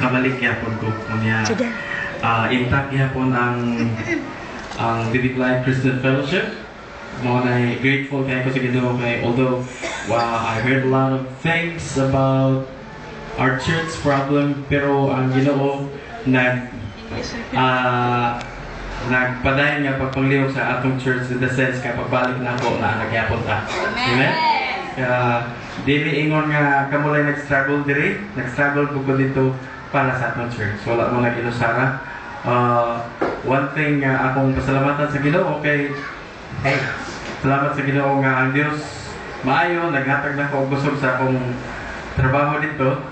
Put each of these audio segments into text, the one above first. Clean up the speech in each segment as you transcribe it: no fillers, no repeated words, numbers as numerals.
nakabalik gyapon ko unya intact gyapon ang Vivid Life Christian Fellowship. Mo na grateful kay ko sa Ginoo kay although I heard a lot of things about our church problem, pero ang Ginoo nagpadayon nga pagpanglihok sa atong church in the sense kay pagbalik na ako na nagyapon ta. Amen? Dili ingon nga kamo lang nag-struggle diri, nag-struggle ko dito para sa atong church. Wala mo na ginusara. One thing akong pasalamatan sa Ginoo kay salamat sa Ginoo nga ang Dios maayo naghatag na ko og busog sa akong trabaho dito.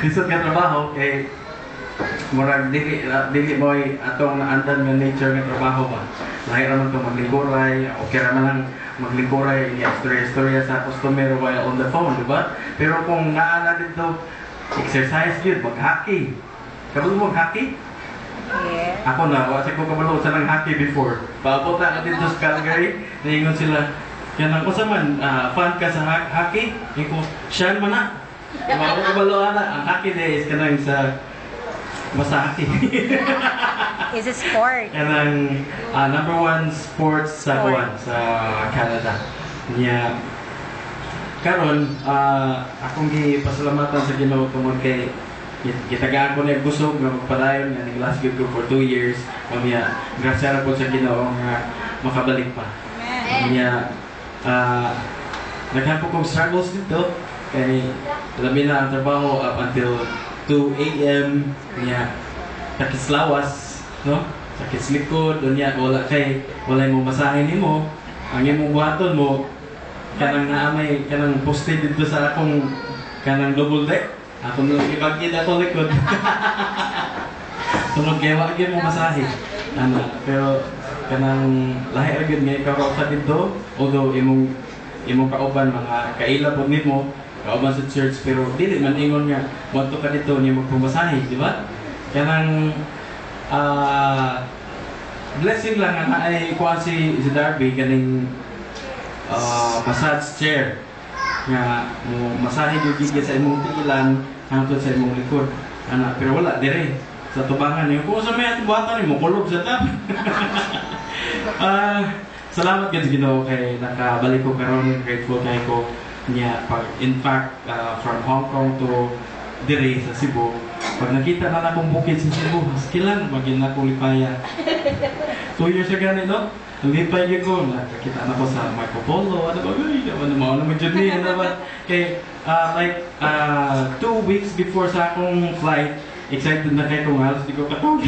Lisod nga trabaho kay murag dili mo atong naandan nga nature nga trabaho ba. Lahi ra man to maglingkuray, okay ra man lang maglingkuray istorya sa customer while on the phone, di ba? Pero kung naana dito exercise yun, mag-hockey. Kabalo mo mag-hockey? Yeah. Ako na, kasi ko kabalo sa ng hockey before. Papunta ka dito sa Calgary, naingon sila, yan ang kusaman, fan ka sa hockey? Yung ko, siya man na. Ako kabalo na, ang hockey days ka lang sa basta hockey. Is a sport. Yan ang number one sports sa Kuwan, sa Canada. Yeah. Karon, akong gipasalamatan sa Ginoo tungod kay gitagaan ko na busog nga magpadayon nga nag-last ko for 2 years. Kaya grasya ra po sa Ginoo nga makabalik pa. Kaya naghapo kong struggles dito kay labi na ang trabaho up until 2 a.m. Kaya sakit lawas, no? Sakit likod, dunya wala mo masahin nimo. Ang imong buhaton mo kanang naamay kanang posted dito sa akong kanang double deck. Ako nung ipagkita ko likod. Sunod kaya wag mo masahe. Pero kanang lahi ra gyud nga ikaw sa dito, although imong kauban mga kaila pod nimo, kauban sa church pero dili man ingon nga wadto ka dito ni magpumasahe, di ba? Kanang blessing lang nga ay kuan si Darby kaning massage chair nga mo masahe yung gigit sa imong tiilan hangtod sa imong likod pero wala dire sa tubangan niyo kung sa may atubatan mo kulog sa tab. Salamat gid Ginoo kay nakabalik ko karon, grateful kay ko niya pag in fact from Hong Kong to dire sa Cebu pag nakita na akong bukid sa Cebu haskilan maging na ko lipaya 2 years ago no. Lipay yun ko, nakakita na ko sa Marco Polo, ano ba, ano naman dyan niya, ano ba, kay, 2 weeks before sa akong flight, excited na kayo kung halos di ko katog.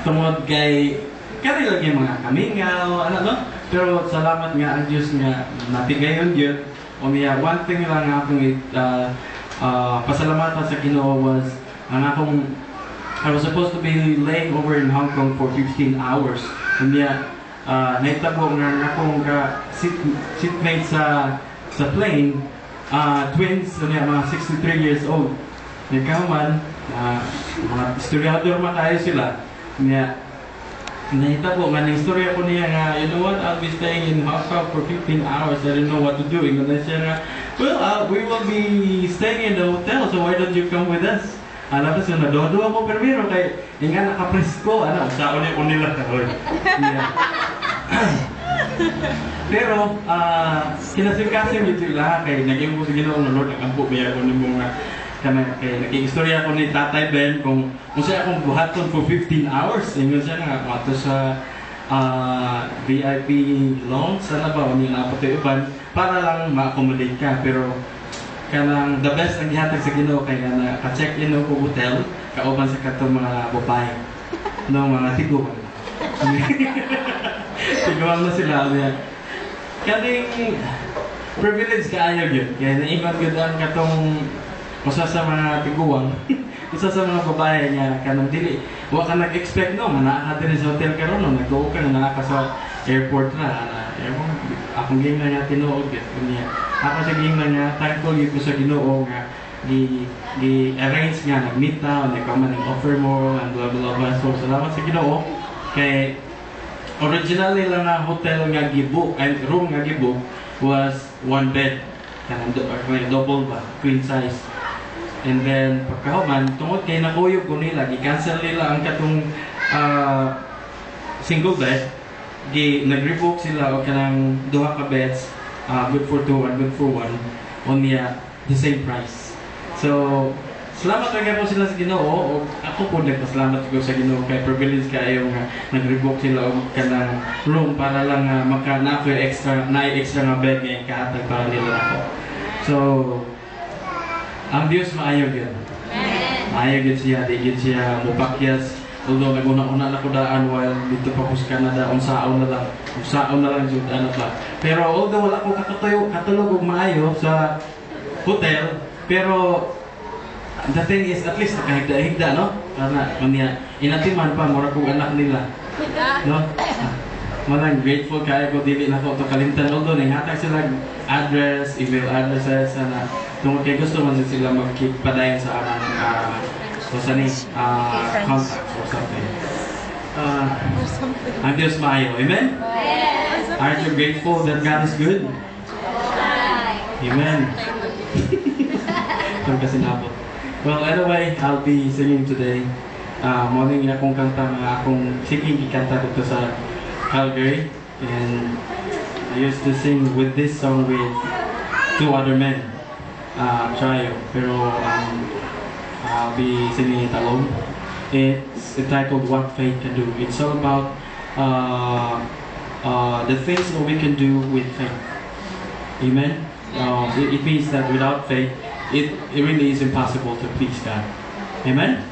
Tungod kay, kanila yung mga kamingaw, ano, no? Pero salamat nga ang Diyos nga, napigayon yun. One thing lang akong pasalamatan sa Ginoo was, ang akong I was supposed to be laying over in Hong Kong for 15 hours. Kanya, naitabo nga akong seatmate sa plane, twins, mga 63 years old. Nagkaman, mga historiador man tayo sila. Kanya, naitabo nga, na-istorya ko niya nga, you know what, I'll be staying in Hong Kong for 15 hours. I don't know what to do. Ingon na siya nga, well, we will be staying in the hotel, so why don't you come with us? Alam ko siya, nadodo ako pero kay nga nakapresko, sa unila ka. Pero, kinasikasin yun sila kay naging mo sa Ginoo ng Lord, nakampo ba ako ng mga kay naging-istorya ko ni Tatay Ben kung siya akong buhaton for 15 hours. Ingon siya nga, mato sa VIP lounge, sana ba, o nila po ito iban, para lang ma-accommodate ka. Pero, kanang the best ang gihatag sa Ginoo kay nga ka-check-in ko hotel kauban sa katong mga babae no mga tiguan. Tiguan na sila niya. Kaning privilege kaayo gyud kay naingon gyud ang katong usa sa mga tiguan isa sa mga babae nga kanang dili wa ka nag-expect no manaa ka din sa hotel karon no nag-go ka na ka sa airport na akong ging na nga tinuod niya. Ako sa ging na nga thankful ko sa Ginoo nga di-arrange nga nag-meet na nagkaman ng offer mo and blah blah blah. So salamat sa Ginoo kay originally lang na hotel nga gibook and room nga gibook was one bed. Or may double ba, queen size. And then, pagkahuman, tungod kay nakuyog ko nila, gi-cancel nila ang katong single bed, nag-rebook sila o kanang duha ka beds, good for two and good for one, on the same price. So, salamat talaga po sila sa Ginoo, o ako po nagpasalamat ko sa Ginoo kay privilege kayo nga nag-rebook sila o kanang room para lang extra nga bed nga ikahatag para nila ako. So, ang Diyos maayo yun. Maayo yun siya, di yun siya mupakyas. Although nag-una-una na ko daan while dito pa po sa Canada, unsaon na lang yun, ano ba. Pero although wala ko katulog og maayo sa hotel, pero the thing is, at least nakahigda-higda, no? Para inatiman pa, mura kong anak nila. No? Malang grateful kayo ko, dili na ko ito kalimtan. Although, nanghatag sila address, email addresses, na tungkol kay gusto man sila mag-keep padayon sa amang contacts or something. Ang Diyos maayo. Amen? Aren't you grateful that God is good? Amen. Ito kasi nabot. Well, anyway, I'll be singing today. Morning akong kanta, akong singing ikanta dito sa Calgary. And I used to sing with this song with two other men, trio. Pero I'll be singing it alone. It's entitled What Faith Can Do. It's all about the things that we can do with faith. Amen? It means that without faith, it really is impossible to please God. Amen?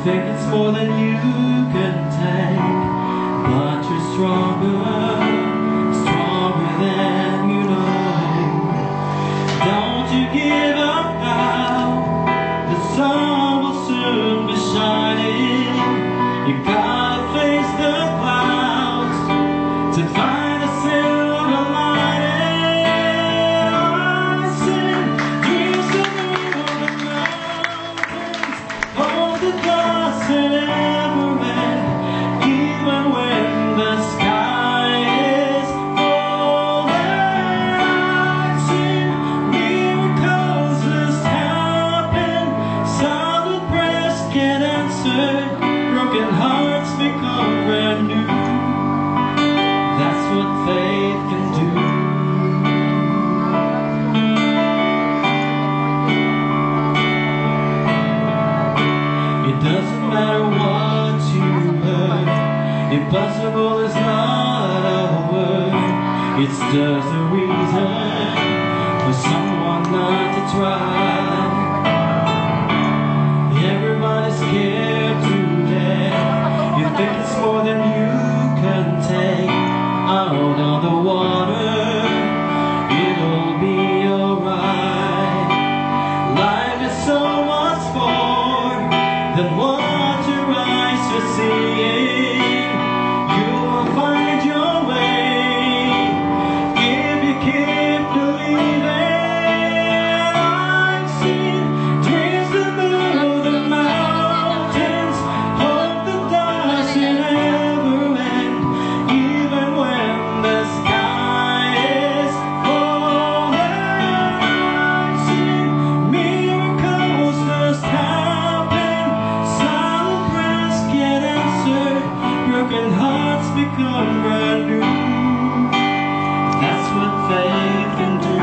Think it's more than you can take, but you're stronger than you know. Don't you give up now, the sun will soon be shining. You gotta face the clouds to find a silver lining. I sing dreams to move the mountains, hold the dust and ever end, even when the sky is falling. I sing miracles just happen, silent prayers get answered, broken hearts become brand new. That's what faith can do. It doesn't matter what you heard, impossible is not a word. It's just a reason for someone not to try. Everybody's scared to death. You think it's more than you can take. Out on the water, it'll be alright. Life is so much more than what your eyes are seeing. You will find your way if you keep believing. I've seen dreams that move the mountains, hope that doesn't ever end, even when the sky is falling. I've seen miracles just happen, silent prayers get answered, broken hearts become brand new. That's what faith can do.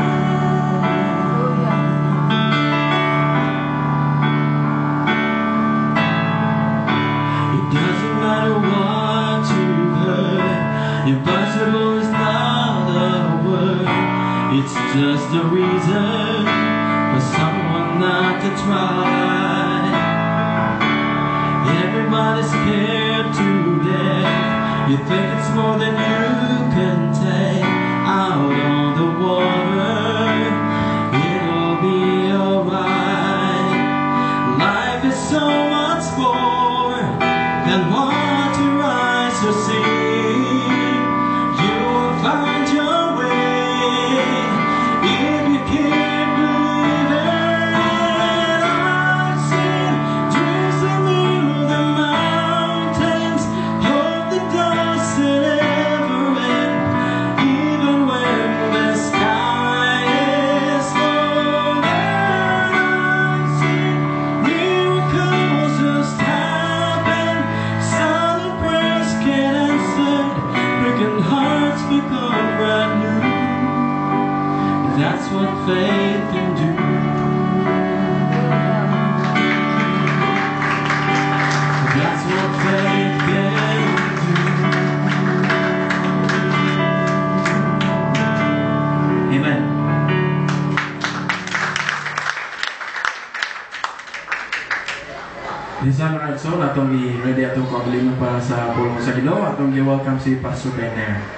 just a reason for someone not to try. Everybody's scared to death. You think it's more than you can take. Out on the water, it'll be alright. Life is so much more than what your eyes will see. You'll find your way if you keep believing. I've seen dreams that move the mountains, hope that doesn't ever end, even when the sky is low. I've seen miracles just happen, silent prayers get answered, broken hearts become brand new. That's what faith can do. That's what faith can do. Amen. Minsan mga igsoon, atong i-ready atong paglingon para sa pulong sa Ginoo, atong i-welcome si Pastor Benner.